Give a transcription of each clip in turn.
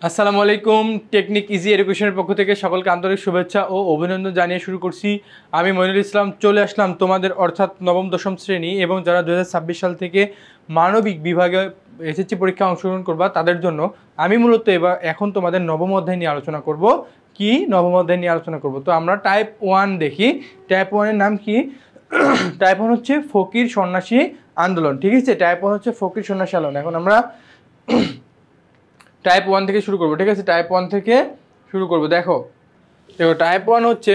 আসসালামু আলাইকুম। Technique easy এডুকেশনের পক্ষ থেকে সকলকে আন্তরিক শুভেচ্ছা ও অভিনন্দন জানিয়ে শুরু করছি। আমি মইনুল ইসলাম চলে আসলাম তোমাদের অর্থাৎ নবম দশম শ্রেণী এবং যারা 2026 সাল থেকে মানবিক বিভাগে এসএসসি পরীক্ষা অংশগ্রহণ করবা তাদের জন্য আমি মূলত এখন তোমাদের নবম অধ্যায় নিয়ে আলোচনা করব। কি নবম অধ্যায় নিয়ে আলোচনা করব? তো আমরা টাইপ 1 দেখি। টাইপ 1 এর নাম কি? টাইপ 1 হচ্ছে ফকির সন্ন্যাসী আন্দোলন। ঠিক আছে, টাইপ 1 হচ্ছে ফকির সন্ন্যাসী আন্দোলন। এখন আমরা টাইপ 1 থেকে শুরু করবো। ঠিক আছে, টাইপ 1 থেকে শুরু করবো। দেখো দেখো টাইপ 1 হচ্ছে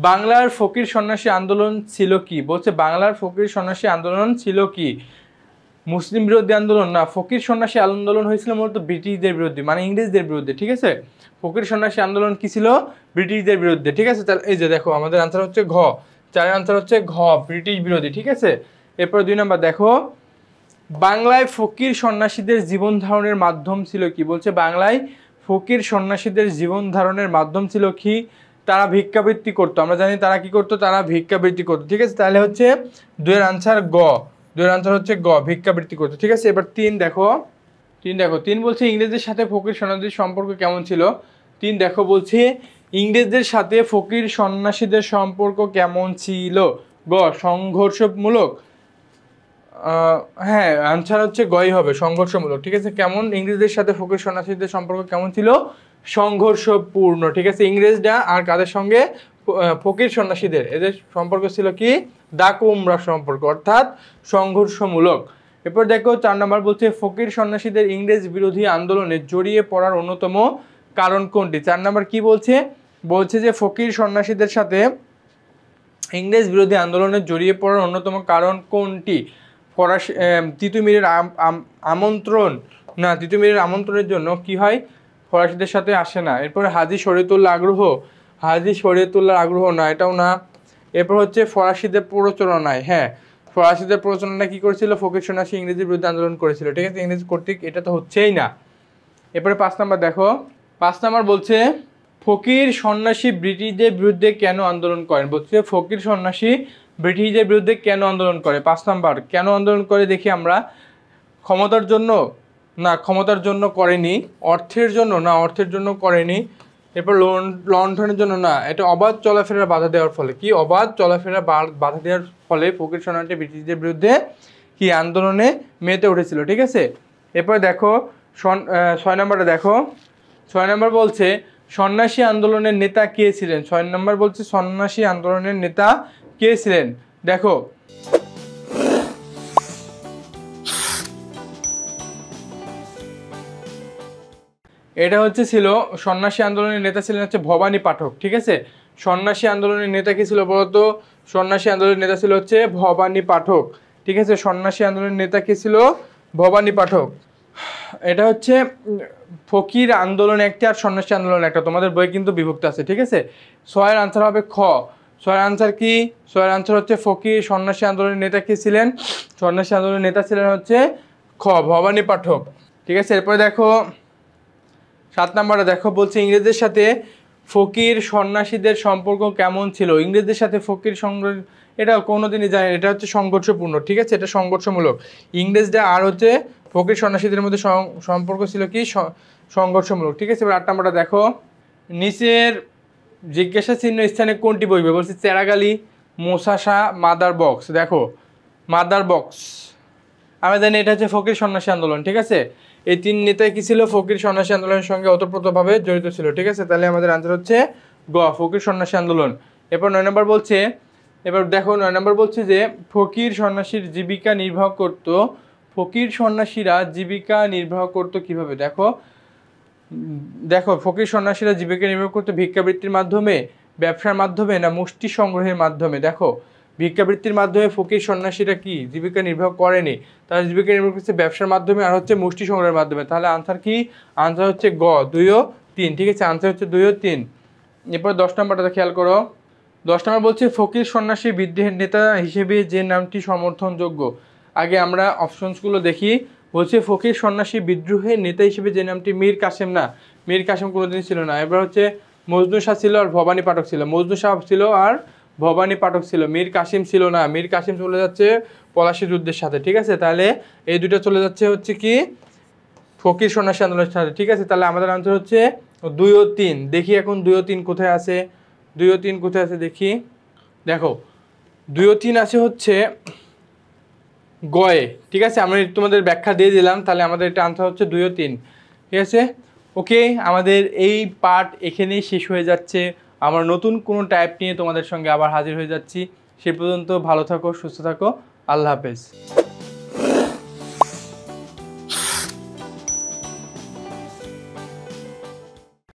বাংলার ফকির সন্ন্যাসী আন্দোলন ছিল কি? বলছে বাংলার ফকির সন্ন্যাসী আন্দোলন ছিল কি? মুসলিম বিরোধী আন্দোলন না, ফকির সন্ন্যাসী আন্দোলন হয়েছিল মূলত ব্রিটিশদের বিরুদ্ধে, মানে ইংরেজদের বিরুদ্ধে। ঠিক আছে, ফকির সন্ন্যাসী আন্দোলন কি ছিল? ব্রিটিশদের বিরুদ্ধে। ঠিক আছে, তাহলে এই যে দেখো আমাদের আনসার হচ্ছে ঘ, চারের আনসার হচ্ছে ঘ, ব্রিটিশ বিরোধী। ঠিক আছে, এরপর 2 নম্বর দেখো বাংলায় ফকির সন্ন্যাসীদের জীবন ধারণের মাধ্যম ছিল কি? বলছে বাংলায় ফকির সন্ন্যাসীদের জীবন ধারণের মাধ্যম ছিল কি? তারা ভিক্ষাবৃত্তি করতো। আমরা জানি তারা কি করতো, তারা ভিক্ষাবৃত্তি করতো। ঠিক আছে, তাহলে হচ্ছে 2 এর আনসার গ, 2 এর আনসার হচ্ছে গ, ভিক্ষাবৃত্তি করতো। ঠিক আছে, এবার 3 দেখো। 3 বলছে ইংরেজদের সাথে ফকির সন্ন্যাসীদের সম্পর্ক কেমন ছিল? 3 দেখো বলছে ইংরেজদের সাথে ফকির সন্ন্যাসীদের সম্পর্ক কেমন ছিল? গ, সংঘর্ষমূলক। হ্যাঁ, আনসার হচ্ছে গই হবে, সংঘর্ষমূলক। ঠিক আছে, কেমন ইংরেজদের সাথে ফকির সন্ন্যাসীদের সম্পর্ক কেমন ছিল? সংঘর্ষপূর্ণ। ঠিক আছে, ইংরেজরা আর কাদের সঙ্গে? ফকির সন্ন্যাসীদের, এদের সম্পর্ক ছিল কি? ডাকুমরা সম্পর্ক, অর্থাৎ সংঘর্ষমূলক। এরপর দেখো 4 নম্বর বলছে ফকির সন্ন্যাসীদের ইংরেজ বিরোধী আন্দোলনে জড়িয়ে পড়ার অন্যতম কারণ কোনটি? 4 নম্বর কি বলছে? বলছে যে ফকির সন্ন্যাসীদের সাথে ইংরেজ বিরোধী আন্দোলনে জড়িয়ে পড়ার অন্যতম কারণ কোনটি? ফরাসি তিতুমিরের আমন্ত্রণ না, তিতুমিরের আমন্ত্রণের জন্য কি হয়? ফরাসিদের সাথে আসে না। এরপরে হাজী শরীয়তুল্লাহ আগ্রহ, হাজী শরীয়তুল্লাহর আগ্রহ না, এটাও না। এরপর হচ্ছে ফরাসিদের প্ররোচনায়, হ্যাঁ ফরাসিদের প্ররোচনায় কি করেছিল? ফকির সন্ন্যাসী ইংরেজের বিরুদ্ধে আন্দোলন করেছিল। ঠিক আছে, ইংরেজ কর্তৃক, এটা তো হচ্ছেই না। এরপরে 5 নম্বর দেখো। 5 নম্বর বলছে ফকির সন্ন্যাসী ব্রিটিশদের বিরুদ্ধে কেন আন্দোলন করেন? বলছে ফকির সন্ন্যাসী ব্রিটিশদের বিরুদ্ধে কেন আন্দোলন করে? 5 নম্বর কেন আন্দোলন করে দেখি আমরা। ক্ষমতার জন্য না, ক্ষমতার জন্য করেনি। অর্থের জন্য না, অর্থের জন্য করেনি। এরপর লণ্ঠনের জন্য না, এটা অবাধ চলাফেরা বাধা দেওয়ার ফলে। কি? অবাধ চলাফেরা বাধা দেওয়ার ফলে ফকির সন্ন্যাসী ব্রিটিশদের বিরুদ্ধে কি আন্দোলনে মেতে উঠেছিল। ঠিক আছে, এরপর দেখো 6 নম্বরটা দেখো। 6 নম্বর বলছে সন্ন্যাসী আন্দোলনের নেতা কে ছিলেন? 6 নম্বর বলছে সন্ন্যাসী আন্দোলনের নেতা কে ছিলেন? দেখো এটা হচ্ছে ছিল সন্ন্যাসী আন্দোলনের নেতা ছিলেন হচ্ছে ভবানী পাঠক। ঠিক আছে, সন্ন্যাসী আন্দোলনের নেতা কি ছিল বলতো? সন্ন্যাসী আন্দোলনের নেতা ছিল হচ্ছে ভবানী পাঠক। ঠিক আছে, সন্ন্যাসী আন্দোলনের নেতা কি ছিল? ভবানী পাঠক। এটা হচ্ছে ফকির আন্দোলন একটা আর সন্ন্যাসী আন্দোলন একটা, তোমাদের বই কিন্তু বিভক্ত আছে। ঠিক আছে, 6 এর আনসার হবে খ। 6 এর আনসার কি? 6 এর আনসার হচ্ছে ফকির সন্ন্যাসী আন্দোলনের নেতা কি ছিলেন? সন্ন্যাসী আন্দোলনের নেতা ছিলেন হচ্ছে খ, ভবানী পাঠক। ঠিক আছে, এরপরে দেখো 7 নম্বরে দেখো বলছে ইংরেজদের সাথে ফকির সন্ন্যাসীদের সম্পর্ক কেমন ছিল? ইংরেজদের সাথে ফকির এটা কোনোদিনই যায়, এটা হচ্ছে সংঘর্ষপূর্ণ। ঠিক আছে, এটা সংঘর্ষমূলক। ইংরেজরা আর হচ্ছে ফকির সন্ন্যাসীদের মধ্যে সম্পর্ক ছিল কি? সংঘর্ষমূলক। ঠিক আছে, এবার 8 নম্বরটা দেখো। নিচের জিজ্ঞাসা চিহ্ন স্থানে কোনটি বসবে? বলছে চেরাগালি, মোসাসা, মাদার বক্স। দেখো মাদার বক্স, আমরা জানি এটা হচ্ছে ফকির সন্ন্যাসী আন্দোলন। ঠিক আছে, এই 3 নেতাই কি ছিল? ফকির সন্ন্যাসী আন্দোলনের সঙ্গে ওতপ্রোতভাবে জড়িত ছিল। ঠিক আছে, তাহলে আমাদের আনসার হচ্ছে গ, ফকির সন্ন্যাসী আন্দোলন। এরপর 9 নম্বর বলছে, এবার দেখো 9 নম্বর বলছে যে ফকির সন্ন্যাসীর জীবিকা নির্বাহ করত। ফকির সন্ন্যাসীরা জীবিকা নির্বাহ করত কিভাবে? দেখো দেখো ফকির সন্ন্যাসীরা জীবিকা নির্বাহ করতো ভিক্ষাবৃত্তির মাধ্যমে, ব্যবসার মাধ্যমে, না মুষ্টি সংগ্রহের মাধ্যমে? দেখো ভিক্ষাবৃত্তির মাধ্যমে ফকির সন্ন্যাসীরা কি জীবিকা নির্বাহ করেনি, তারা জীবিকা নির্বাহ করছে ব্যবসার মাধ্যমে আর হচ্ছে মুষ্টি সংগ্রহের মাধ্যমে। তাহলে আনসার কি? আনসার হচ্ছে গ, 2 ও 3। ঠিক আছে, আনসার হচ্ছে 2 ও 3। এরপর 10 নম্বরটা খেয়াল করো। 10 নম্বর বলছে ফকির সন্ন্যাসী বিদ্রোহের নেতা হিসেবে যে নামটি সমর্থনযোগ্য। আগে আমরা অপশনসগুলো দেখি। বলছে ফকির সন্ন্যাসী বিদ্রোহের নেতা হিসেবে যে নামটি, মীর কাসেম না, মীর কাসেম কোনোদিন ছিল না। এবার হচ্ছে মজনু শাহ ছিল আর ভবানী পাঠক ছিল। মজনু শাহ ছিল আর ভবানী পাঠক ছিল, মীর কাসিম ছিল না। মীর কাসিম চলে যাচ্ছে পলাশী যুদ্ধের সাথে। ঠিক আছে, তাহলে এই দুটো চলে যাচ্ছে হচ্ছে কি ফকির সন্ন্যাসী আন্দোলনের সাথে, ঠিক আছে। তাহলে আমাদের আনসার হচ্ছে 2 ও 3। দেখি এখন 2 ও 3 কোথায় আছে, 2 ও 3 কোথায় আছে দেখি। দেখো 2 ও 3 আছে হচ্ছে গয়ে, ঠিক আছে। আমি তোমাদের ব্যাখ্যা দিয়ে দিলাম, তাহলে আমাদের এটা আনসার হচ্ছে 2 ও 3, ঠিক আছে। ওকে, আমাদের এই পার্ট এখানেই শেষ হয়ে যাচ্ছে। আমরা নতুন কোনো টাইপ নিয়ে তোমাদের সঙ্গে আবার হাজির হয়ে যাচ্ছি। সে পর্যন্ত ভালো থাকো, সুস্থ থাকো, আল্লাহ হাফেজ।